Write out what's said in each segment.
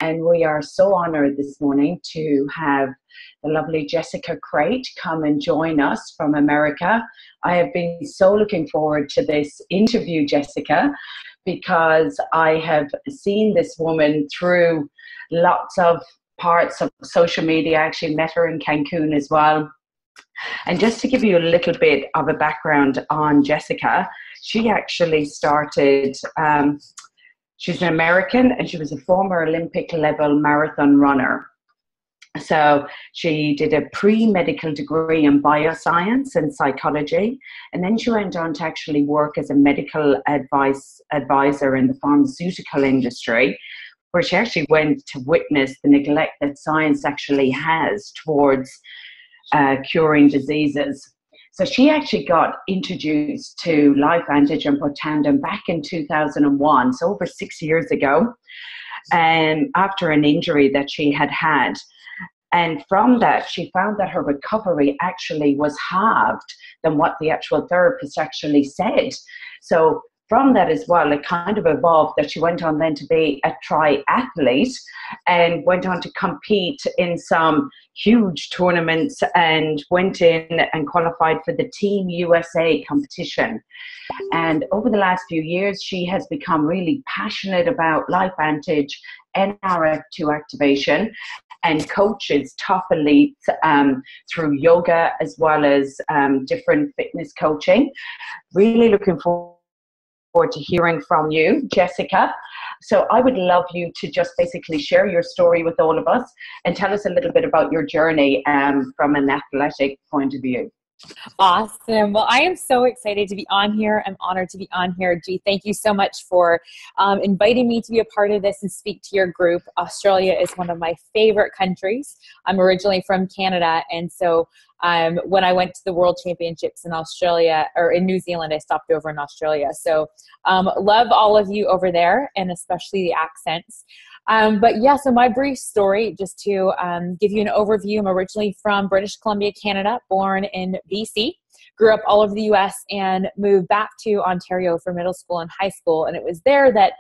and we are so honored this morning to have the lovely Jessica Crate come and join us from America. I have been so looking forward to this interview, Jessica, because I have seen this woman through lots of parts of social media. I actually met her in Cancun as well. And just to give you a little bit of a background on Jessica, she actually started, she's an American and she was a former Olympic level marathon runner. So she did a pre-medical degree in bioscience and psychology, and then she went on to actually work as a medical advisor in the pharmaceutical industry, where she actually went to witness the neglect that science actually has towards curing diseases. So she actually got introduced to LifeVantage and Protandim back in 2001, so over 6 years ago, and after an injury that she had had. And from that, she found that her recovery actually was halved than what the actual therapist actually said. So from that as well, it kind of evolved that she went on then to be a triathlete and went on to compete in some huge tournaments and went in and qualified for the Team USA competition. And over the last few years, she has become really passionate about LifeVantage, NRF2 activation, and coaches top elites through yoga as well as different fitness coaching. Really looking forward to hearing from you, Jessica. So I would love you to just basically share your story with all of us and tell us a little bit about your journey from an athletic point of view. Awesome. Well, I am so excited to be on here. I'm honored to be on here. G, thank you so much for inviting me to be a part of this and speak to your group. Australia is one of my favorite countries. I'm originally from Canada, and so when I went to the World Championships in Australia, or in New Zealand, I stopped over in Australia. So love all of you over there, and especially the accents. But yeah, so my brief story, just to give you an overview, I'm originally from British Columbia, Canada, born in BC, grew up all over the US and moved back to Ontario for middle school and high school. And it was there that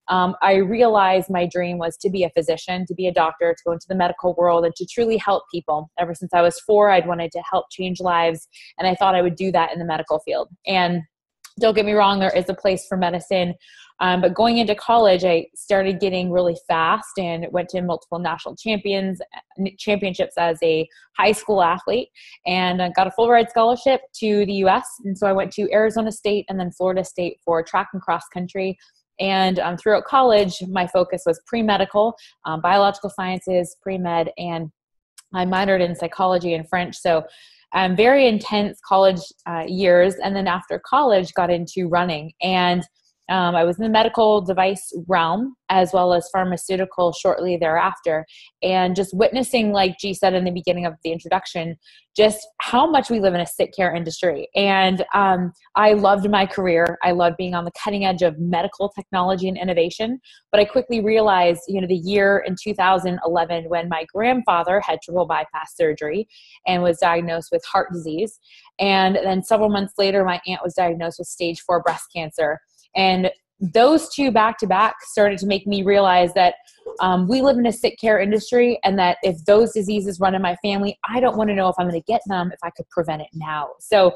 I realized my dream was to be a physician, to be a doctor, to go into the medical world and to truly help people. Ever since I was 4, I'd wanted to help change lives, and I thought I would do that in the medical field. And don't get me wrong, there is a place for medicine. But going into college, I started getting really fast and went to multiple national championships as a high school athlete, and I got a full ride scholarship to the U.S. And so I went to Arizona State and then Florida State for track and cross country. And throughout college, my focus was pre-medical, biological sciences, pre-med, and I minored in psychology and French. So very intense college years. And then after college, got into running. And I was in the medical device realm as well as pharmaceutical shortly thereafter. And just witnessing, like G said in the beginning of the introduction, just how much we live in a sick care industry. And I loved my career. I loved being on the cutting edge of medical technology and innovation. But I quickly realized, the year in 2011 when my grandfather had triple bypass surgery and was diagnosed with heart disease. And then several months later, my aunt was diagnosed with stage 4 breast cancer. And those two back to back started to make me realize that we live in a sick care industry, and that if those diseases run in my family, I don't want to know if I'm going to get them if I could prevent it now. So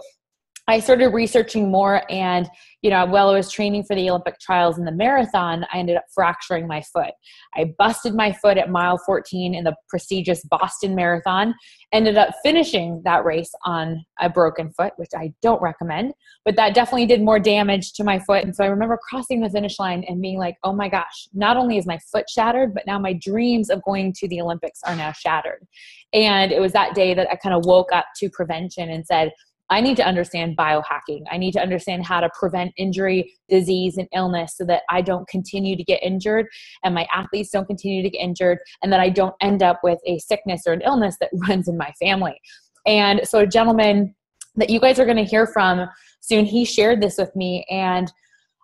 I started researching more, and while I was training for the Olympic trials in the marathon, I ended up fracturing my foot. I busted my foot at mile 14 in the prestigious Boston Marathon, ended up finishing that race on a broken foot, which I don't recommend, but that definitely did more damage to my foot. And so I remember crossing the finish line and being like, oh my gosh, not only is my foot shattered, but now my dreams of going to the Olympics are now shattered. And it was that day that I kind of woke up to prevention and said, I need to understand biohacking. I need to understand how to prevent injury, disease, and illness so that I don't continue to get injured and my athletes don't continue to get injured, and that I don't end up with a sickness or an illness that runs in my family. And so a gentleman that you guys are going to hear from soon, he shared this with me, and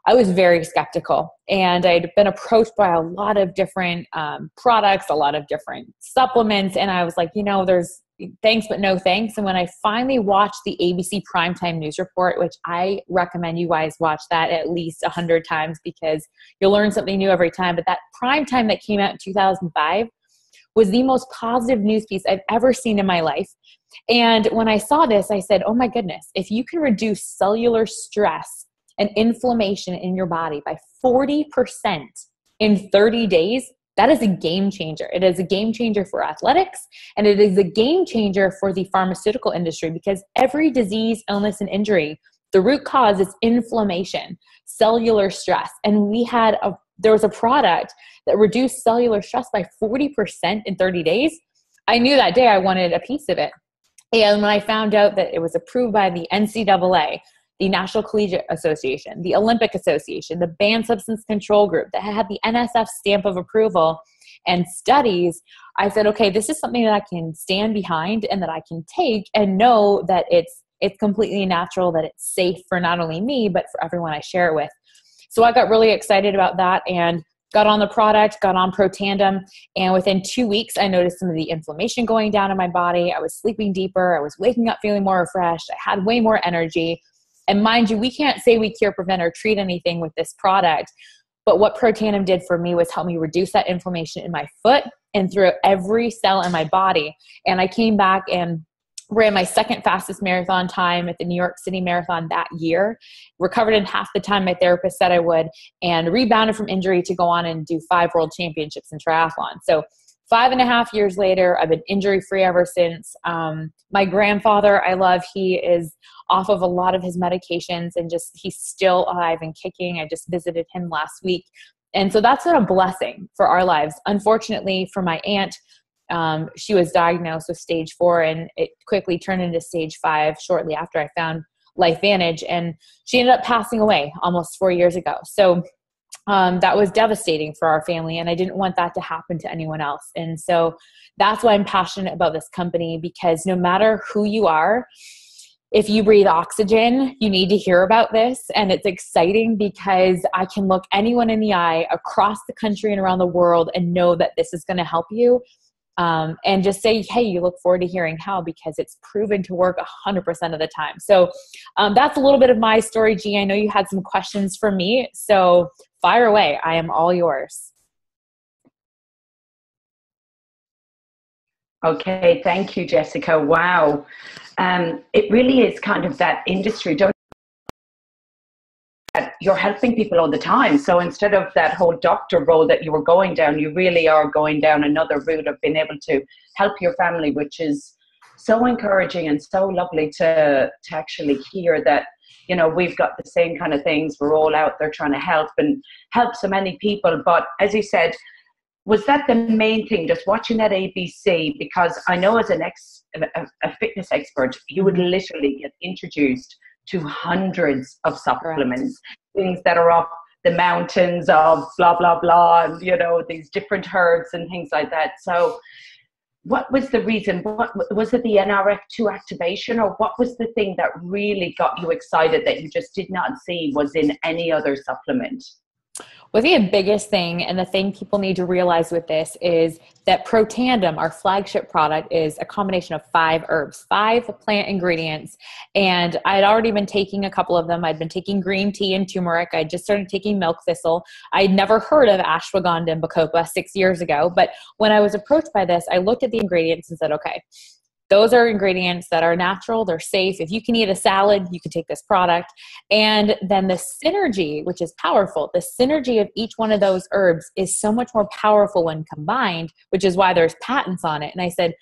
I was very skeptical, and I'd been approached by a lot of different products, a lot of different supplements. And I was like, there's thanks, but no thanks. And when I finally watched the ABC Primetime News Report, which I recommend you guys watch that at least 100 times because you'll learn something new every time. But that Primetime that came out in 2005 was the most positive news piece I've ever seen in my life. And when I saw this, I said, oh my goodness, if you can reduce cellular stress and inflammation in your body by 40% in 30 days, that is a game changer. It is a game changer for athletics, and it is a game changer for the pharmaceutical industry, because every disease, illness, and injury, the root cause is inflammation, cellular stress. And there was a product that reduced cellular stress by 40% in 30 days. I knew that day I wanted a piece of it. And when I found out that it was approved by the NCAA, the National Collegiate Association, the Olympic Association, the Banned Substance Control Group, that had the NSF stamp of approval and studies, I said, okay, this is something that I can stand behind and that I can take and know that it's completely natural, that it's safe for not only me, but for everyone I share it with. So I got really excited about that and got on the product, got on Protandim, and within 2 weeks, I noticed some of the inflammation going down in my body. I was sleeping deeper. I was waking up feeling more refreshed. I had way more energy. And mind you, we can't say we cure, prevent, or treat anything with this product. But what Protandim did for me was help me reduce that inflammation in my foot and through every cell in my body. And I came back and ran my second fastest marathon time at the New York City Marathon that year, recovered in half the time my therapist said I would, and rebounded from injury to go on and do 5 world championships in triathlon. So 5.5 years later, I've been injury-free ever since. My grandfather, I love, he is off of a lot of his medications and he's still alive and kicking. I just visited him last week. And so that's been a blessing for our lives. Unfortunately for my aunt, she was diagnosed with stage 4 and it quickly turned into stage 5 shortly after I found LifeVantage, and she ended up passing away almost 4 years ago. So that was devastating for our family, and I didn't want that to happen to anyone else. And so that's why I'm passionate about this company, because no matter who you are, if you breathe oxygen, you need to hear about this. And it's exciting because I can look anyone in the eye across the country and around the world and know that this is going to help you. And just say, hey, you look forward to hearing how, because it's proven to work 100% of the time. So that's a little bit of my story, G. I know you had some questions for me, so fire away. I am all yours. Okay, thank you, Jessica. Wow. It really is kind of that industry, don't you? You're helping people all the time. So instead of that whole doctor role that you were going down, you really are going down another route of being able to help your family, which is so encouraging and so lovely to actually hear that, you know, we've got the same kind of things. We're all out there trying to help and help so many people. But as you said, was that the main thing, just watching that ABC? Because I know as a fitness expert, you would literally get introduced to hundreds of supplements, things that are up the mountains of blah, blah, blah, and, you know, these different herbs and things like that. So what was the reason? What was it, the NRF2 activation, or what was the thing that really got you excited that you just did not see was in any other supplement? Well, I think the biggest thing, and the thing people need to realize with this, is that Protandim, our flagship product, is a combination of 5 herbs, 5 plant ingredients. And I had already been taking a couple of them. I'd been taking green tea and turmeric. I just started taking milk thistle. I'd never heard of ashwagandha and bacopa 6 years ago. But when I was approached by this, I looked at the ingredients and said, okay, those are ingredients that are natural, they're safe. If you can eat a salad, you can take this product. And then the synergy, which is powerful, the synergy of each one of those herbs is so much more powerful when combined, which is why there's patents on it. And I said,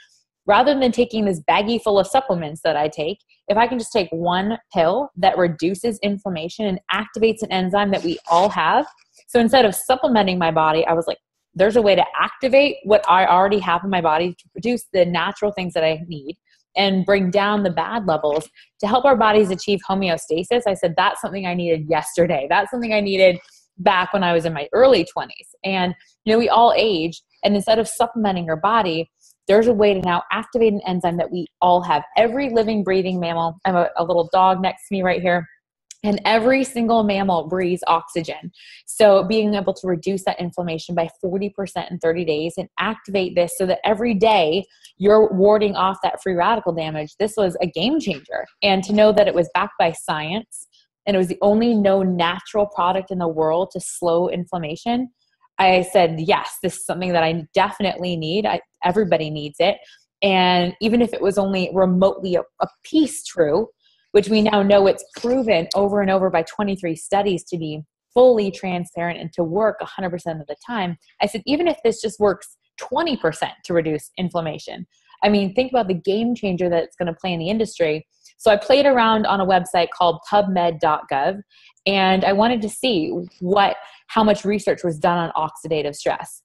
rather than taking this baggie full of supplements that I take, if I can just take one pill that reduces inflammation and activates an enzyme that we all have. So instead of supplementing my body, I was like, there's a way to activate what I already have in my body to produce the natural things that I need and bring down the bad levels to help our bodies achieve homeostasis. I said, that's something I needed yesterday. That's something I needed back when I was in my early 20s. And, you know, we all age, and instead of supplementing our body, there's a way to now activate an enzyme that we all have. Every living, breathing mammal. I have a little dog next to me right here. And every single mammal breathes oxygen. So being able to reduce that inflammation by 40% in 30 days and activate this so that every day you're warding off that free radical damage, this was a game changer. And to know that it was backed by science and it was the only known natural product in the world to slow inflammation, I said, yes, this is something that I definitely need. Everybody needs it. And even if it was only remotely a piece true, which we now know it's proven over and over by 23 studies to be fully transparent and to work 100% of the time. I said, even if this just works 20% to reduce inflammation, I mean, think about the game changer that it's going to play in the industry. So I played around on a website called pubmed.gov, and I wanted to see how much research was done on oxidative stress.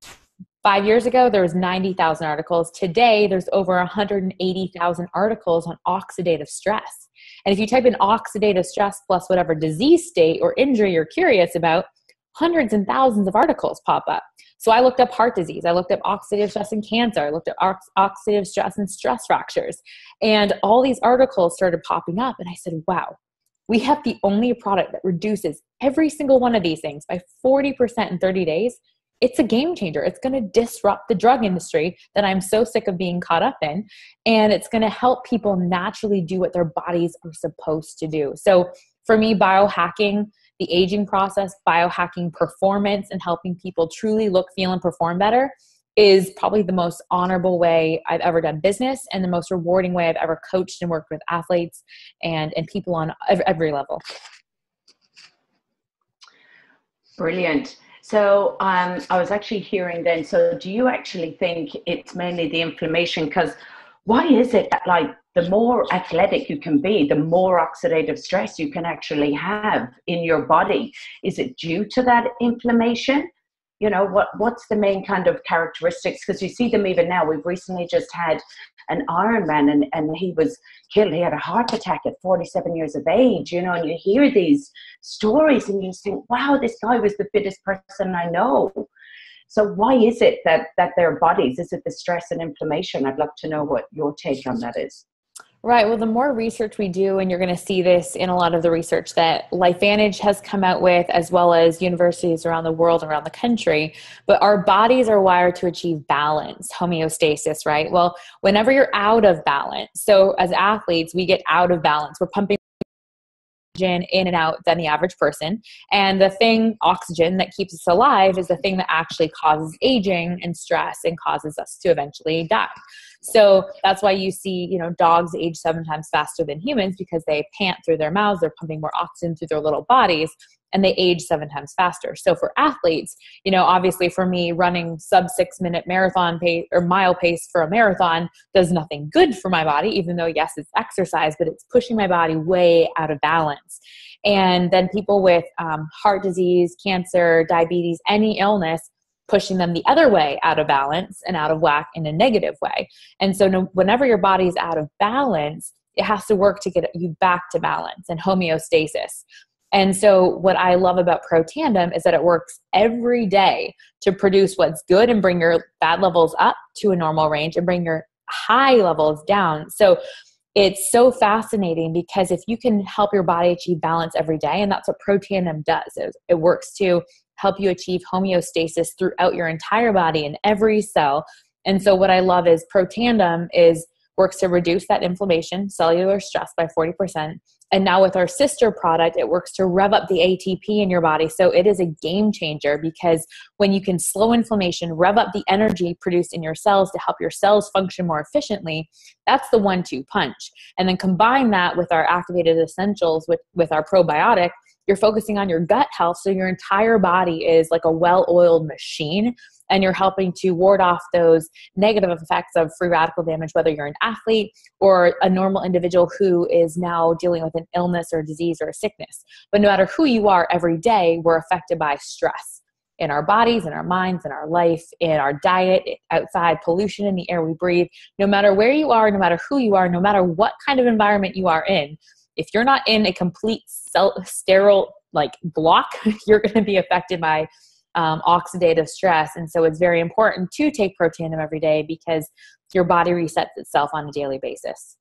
5 years ago, there was 90,000 articles. Today, there's over 180,000 articles on oxidative stress. And if you type in oxidative stress plus whatever disease state or injury you're curious about, hundreds and thousands of articles pop up. So I looked up heart disease. I looked up oxidative stress and cancer. I looked at oxidative stress and stress fractures. And all these articles started popping up. And I said, wow, we have the only product that reduces every single one of these things by 40% in 30 days. It's a game changer. It's going to disrupt the drug industry that I'm so sick of being caught up in. And it's going to help people naturally do what their bodies are supposed to do. So for me, biohacking the aging process, biohacking performance, and helping people truly look, feel, and perform better is probably the most honorable way I've ever done business and the most rewarding way I've ever coached and worked with athletes and people on every level. Brilliant. So I was actually hearing then, so do you actually think it's mainly the inflammation? Because why is it that like the more athletic you can be, the more oxidative stress you can actually have in your body? Is it due to that inflammation? You know, what's the main kind of characteristics? Because you see them even now. We've recently just had an Ironman and he was killed. He had a heart attack at 47 years of age, you know, and you hear these stories and you just think, wow, this guy was the fittest person I know. So why is it that their bodies, is it the stress and inflammation? I'd love to know what your take on that is. Right. Well, the more research we do, and you're going to see this in a lot of the research that LifeVantage has come out with, as well as universities around the world, around the country, but our bodies are wired to achieve balance, homeostasis, right? Well, whenever you're out of balance, so as athletes, we get out of balance. We're pumping in and out than the average person. And the thing, oxygen, that keeps us alive is the thing that actually causes aging and stress and causes us to eventually die. So that's why you see, you know, dogs age 7 times faster than humans, because they pant through their mouths, they're pumping more oxygen through their little bodies, and they age 7 times faster. So for athletes, you know, obviously for me, running sub 6 minute marathon pace or mile pace for a marathon does nothing good for my body, even though yes, it's exercise, but it's pushing my body way out of balance. And then people with heart disease, cancer, diabetes, any illness, pushing them the other way out of balance and out of whack in a negative way. And so whenever your body is out of balance, it has to work to get you back to balance and homeostasis. And so what I love about Protandim is that it works every day to produce what's good and bring your bad levels up to a normal range and bring your high levels down. So it's so fascinating because if you can help your body achieve balance every day, and that's what Protandim does, it works to help you achieve homeostasis throughout your entire body in every cell. And so what I love is Protandim works to reduce that inflammation, cellular stress by 40%. And now with our sister product, it works to rev up the ATP in your body. So it is a game changer, because when you can slow inflammation, rev up the energy produced in your cells to help your cells function more efficiently, that's the 1-2 punch. And then combine that with our activated essentials with our probiotic, you're focusing on your gut health. So your entire body is like a well-oiled machine, and you're helping to ward off those negative effects of free radical damage, whether you're an athlete or a normal individual who is now dealing with an illness or a disease or a sickness. But no matter who you are, every day we're affected by stress in our bodies, in our minds, in our life, in our diet, outside, pollution in the air we breathe. No matter where you are, no matter who you are, no matter what kind of environment you are in, if you're not in a complete sterile block, you're going to be affected by oxidative stress. And so it's very important to take Protandim every day, because your body resets itself on a daily basis.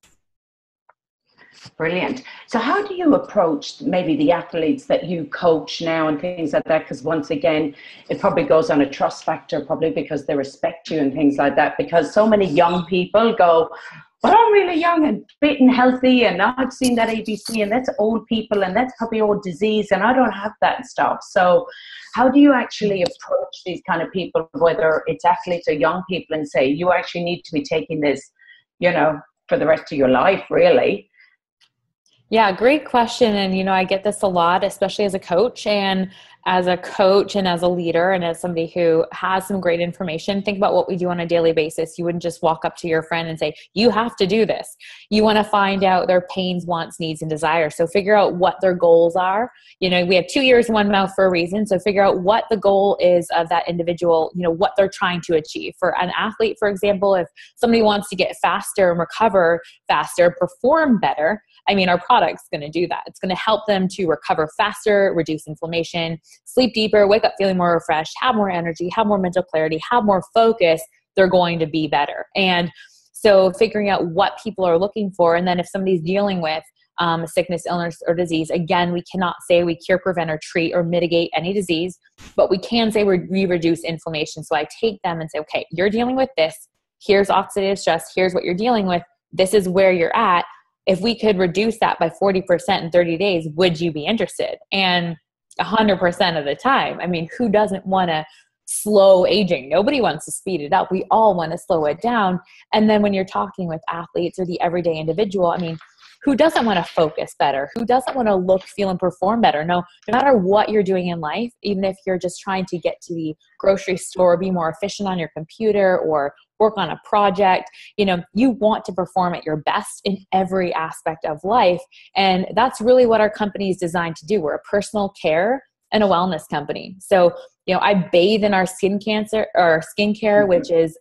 Brilliant. So how do you approach maybe the athletes that you coach now and things like that? Because once again, it probably goes on a trust factor, probably because they respect you and things like that. Because so many young people go, but I'm really young and fit and healthy, and I've seen that ABC, and that's old people, and that's probably old disease, and I don't have that stuff. So how do you actually approach these kind of people, whether it's athletes or young people, and say, you actually need to be taking this, you know, for the rest of your life, really? Yeah, great question. And, I get this a lot, especially as a coach and as a leader and as somebody who has some great information. Think about what we do on a daily basis. You wouldn't just walk up to your friend and say, you have to do this. You want to find out their pains, wants, needs, and desires. So figure out what their goals are. We have 2 ears, one mouth for a reason. So figure out what the goal is of that individual, what they're trying to achieve. For an athlete, for example, if somebody wants to get faster and recover faster, perform better, our product's going to do that. It's going to help them to recover faster, reduce inflammation, sleep deeper, wake up feeling more refreshed, have more energy, have more mental clarity, have more focus. They're going to be better. And so figuring out what people are looking for. And then if somebody's dealing with a sickness, illness, or disease, again, we cannot say we cure, prevent, or treat or mitigate any disease, but we can say we reduce inflammation. So I take them and say, okay, you're dealing with this. Here's oxidative stress. Here's what you're dealing with. This is where you're at. If we could reduce that by 40% in 30 days, would you be interested? And 100% of the time, who doesn't want to slow aging? Nobody wants to speed it up. We all want to slow it down. And then when you're talking with athletes or the everyday individual, who doesn't want to focus better? Who doesn't want to look, feel, and perform better? No matter what you're doing in life, even if you're just trying to get to the grocery store, be more efficient on your computer, or work on a project, you want to perform at your best in every aspect of life. And that's really what our company is designed to do. We're a personal care and a wellness company. So, I bathe in our skincare, which is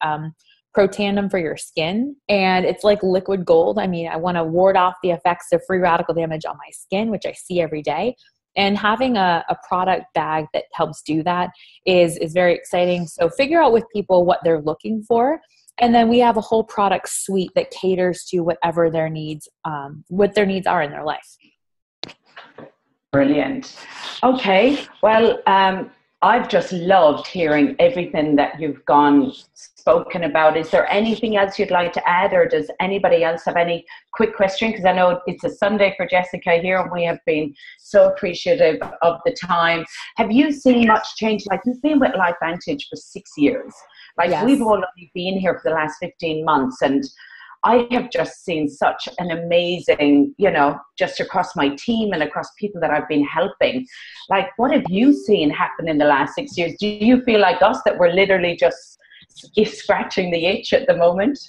Protandim for your skin. And it's like liquid gold. I want to ward off the effects of free radical damage on my skin, which I see every day. And having a product bag that helps do that is very exciting. So figure out with people what they're looking for. And then we have a whole product suite that caters to whatever their needs, what their needs are in their life. Brilliant. Okay. Well, I've just loved hearing everything that you've spoken about. Is there anything else you'd like to add, or does anybody else have any quick question? Because I know it's a Sunday for Jessica here, and we have been so appreciative of the time. Have you seen much change? Like, you've been with LifeVantage for 6 years. Like, yes. We've all only been here for the last 15 months, and I have just seen such an amazing, just across my team and across people that I've been helping. Like, what have you seen happen in the last 6 years? Do you feel like us, that we're literally just scratching the itch at the moment?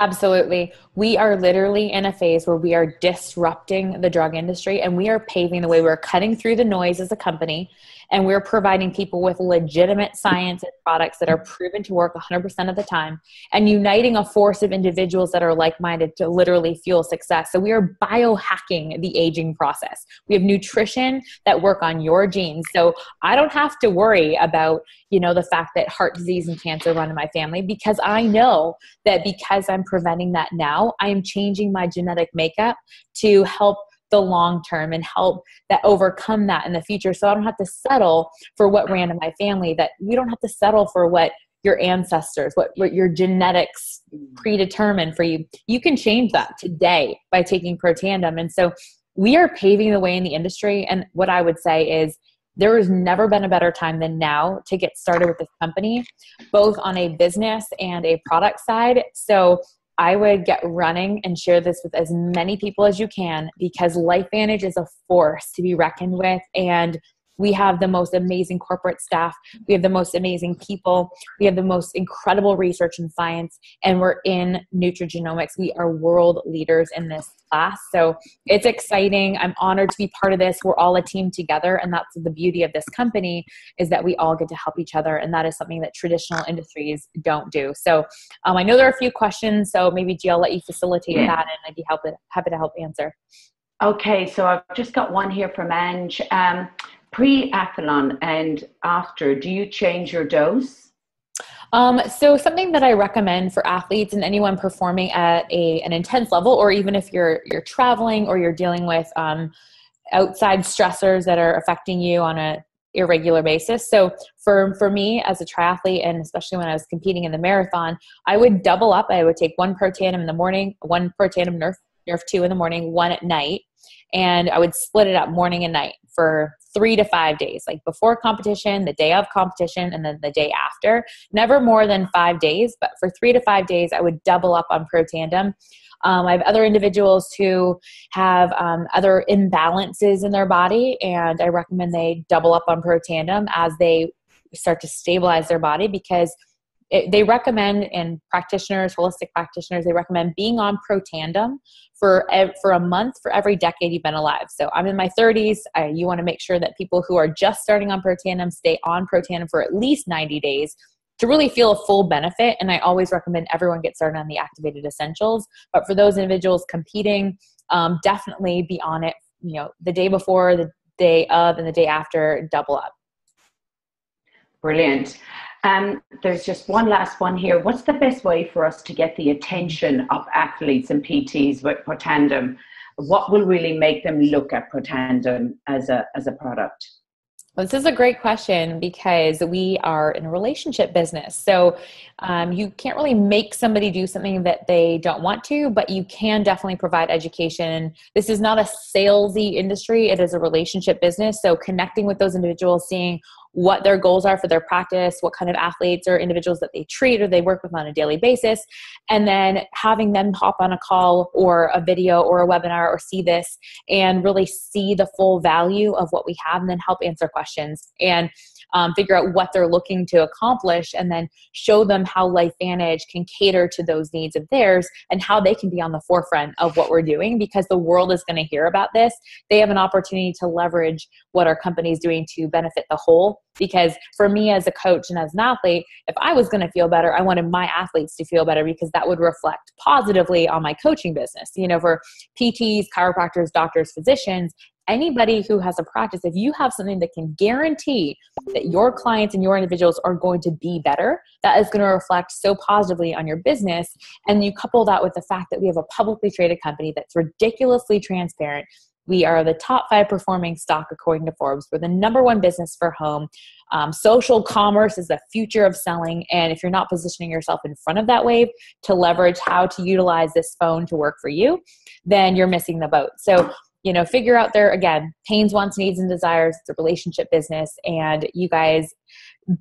Absolutely. We are literally in a phase where we are disrupting the drug industry, and we are paving the way. We're cutting through the noise as a company, and we're providing people with legitimate science and products that are proven to work 100% of the time, and uniting a force of individuals that are like-minded to literally fuel success. So we are biohacking the aging process. We have nutrition that work on your genes. So I don't have to worry about, the fact that heart disease and cancer run in my family, because I know that because I'm preventing that now, I am changing my genetic makeup to help the long term and help that overcome that in the future. So I don't have to settle for what ran in my family, that we don't have to settle for what your ancestors, what your genetics predetermined for you. You can change that today by taking Protandim. And so we are paving the way in the industry. And what I would say is, there has never been a better time than now to get started with this company, both on a business and a product side. So I would get running and share this with as many people as you can, because LifeVantage is a force to be reckoned with. And we have the most amazing corporate staff. We have the most amazing people. We have the most incredible research and science, and we're in nutrigenomics. We are world leaders in this class. So it's exciting. I'm honored to be part of this. We're all a team together. And that's the beauty of this company, is that we all get to help each other. And that is something that traditional industries don't do. So I know there are a few questions, so maybe G, I'll let you facilitate that, and I'd be happy to help answer. Okay. So I've just got one here from Ange. Pre-athlon and after, do you change your dose? So something that I recommend for athletes and anyone performing at an intense level, or even if you're traveling or you're dealing with outside stressors that are affecting you on a irregular basis. So for me as a triathlete, and especially when I was competing in the marathon, I would double up. I would take one Protandim in the morning, one Protandim Nerf 2 in the morning, one at night. And I would split it up morning and night for 3 to 5 days, like before competition, the day of competition, and then the day after. Never more than 5 days, but for 3 to 5 days, I would double up on Protandim. I have other individuals who have other imbalances in their body, and I recommend they double up on Protandim as they start to stabilize their body, because they recommend, and practitioners, holistic practitioners, they recommend being on Protandim for a month for every decade you've been alive. So I'm in my 30s. You want to make sure that people who are just starting on Protandim stay on Protandim for at least 90 days to really feel a full benefit. And I always recommend everyone get started on the activated essentials. But for those individuals competing, definitely be on it, the day before, the day of, and the day after, double up. Brilliant. There's just one last one here. What's the best way for us to get the attention of athletes and PTs with Protandim? What will really make them look at Protandim as a product? Well, this is a great question, because we are in a relationship business. So you can't really make somebody do something that they don't want to, but you can definitely provide education. This is not a salesy industry. It is a relationship business. So connecting with those individuals, seeing what their goals are for their practice, what kind of athletes or individuals that they treat or they work with on a daily basis, and then having them hop on a call or a video or a webinar or see this and really see the full value of what we have, and then help answer questions and figure out what they're looking to accomplish, and then show them how LifeVantage can cater to those needs of theirs and how they can be on the forefront of what we're doing, because the world is going to hear about this. They have an opportunity to leverage what our company is doing to benefit the whole. Because for me as a coach and as an athlete, if I was going to feel better, I wanted my athletes to feel better, because that would reflect positively on my coaching business. For PTs, chiropractors, doctors, physicians, anybody who has a practice, if you have something that can guarantee that your clients and your individuals are going to be better, that is going to reflect so positively on your business. And you couple that with the fact that we have a publicly traded company that's ridiculously transparent. We are the top 5 performing stock according to Forbes. We're the #1 business for home. Social commerce is the future of selling. And if you're not positioning yourself in front of that wave to leverage how to utilize this phone to work for you, then you're missing the boat. So, figure out their, again, pains, wants, needs, and desires. It's a relationship business. And you guys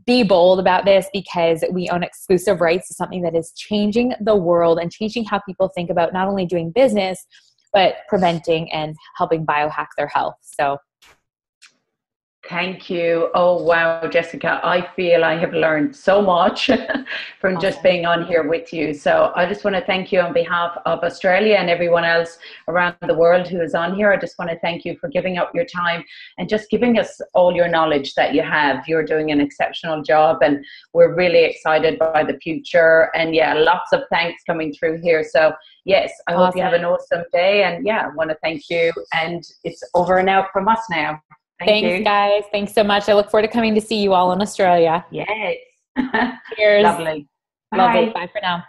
be bold about this, because we own exclusive rights to something that is changing the world and changing how people think about not only doing business, but preventing and helping biohack their health. So thank you. Oh, wow, Jessica, I feel I have learned so much from just being on here with you. So I just want to thank you on behalf of Australia and everyone else around the world who is on here. I just want to thank you for giving up your time and just giving us all your knowledge that you have. You're doing an exceptional job, and we're really excited by the future. And yeah, lots of thanks coming through here. So yes, I hope you have an awesome day. And yeah, I want to thank you. And it's over and out from us now. Thanks, guys. Thanks so much. I look forward to coming to see you all in Australia. Yes. Cheers. Lovely. Lovely. Bye for now.